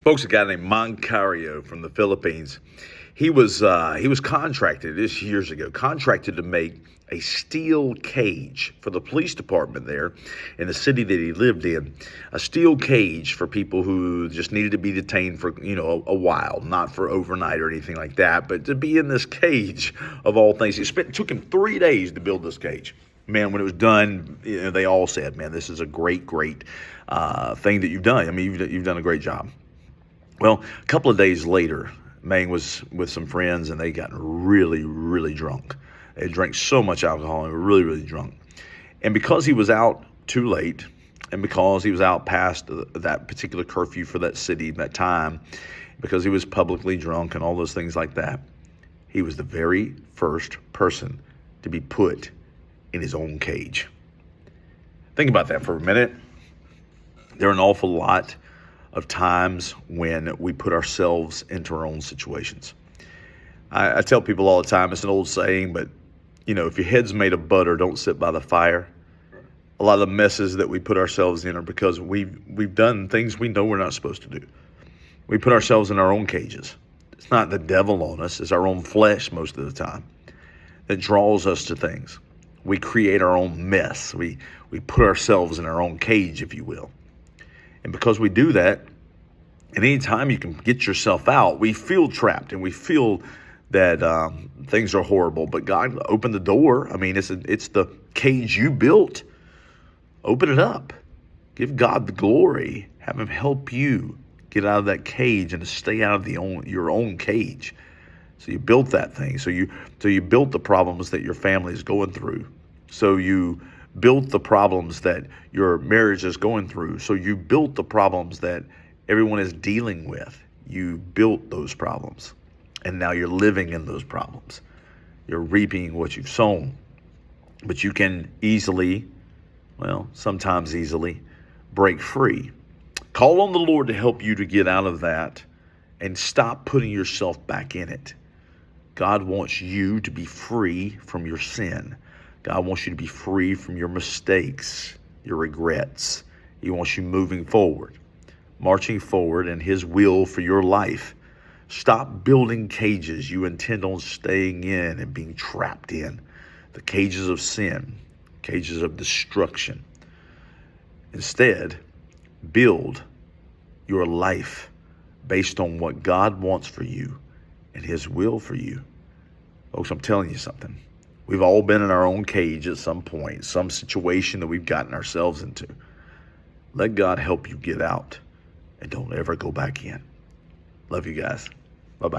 Folks, a guy named Moncario from the Philippines. He was contracted this years ago, contracted to make a steel cage for the police department there in the city that he lived in. A steel cage for people who just needed to be detained for, a while, not for overnight or anything like that, but to be in this cage of all things. It took him 3 days to build this cage. Man, when it was done, they all said, man, this is a great thing that you've done. I mean, you've done a great job. Well, a couple of days later, Mang was with some friends, and they got really, really drunk. They drank so much alcohol and were really, really drunk. And because he was out too late, and because he was out past that particular curfew for that city, that time, because he was publicly drunk and all those things like that, he was the very first person to be put in his own cage. Think about that for a minute. There are an awful lot of times when we put ourselves into our own situations. I tell people all the time, it's an old saying, but if your head's made of butter, don't sit by the fire. A lot of the messes that we put ourselves in are because we've done things we know we're not supposed to do. We put ourselves in our own cages. It's not the devil on us, it's our own flesh most of the time that draws us to things. We create our own mess. We put ourselves in our own cage, if you will. And because we do that, and any time you can get yourself out, we feel trapped and we feel that things are horrible. But God opened the door. I mean, it's the cage you built. Open it up. Give God the glory. Have Him help you get out of that cage and to stay out of your own cage. So you built that thing. So you built the problems that your family is going through. So you built the problems that your marriage is going through. So you built the problems that everyone is dealing with. You built those problems. And now you're living in those problems. You're reaping what you've sown. But you can sometimes easily, break free. Call on the Lord to help you to get out of that and stop putting yourself back in it. God wants you to be free from your sin. God wants you to be free from your mistakes, your regrets. He wants you moving forward, marching forward in His will for your life. Stop building cages you intend on staying in and being trapped in. The cages of sin, cages of destruction. Instead, build your life based on what God wants for you and His will for you. Folks, I'm telling you something. We've all been in our own cage at some point, some situation that we've gotten ourselves into. Let God help you get out and don't ever go back in. Love you guys. Bye-bye.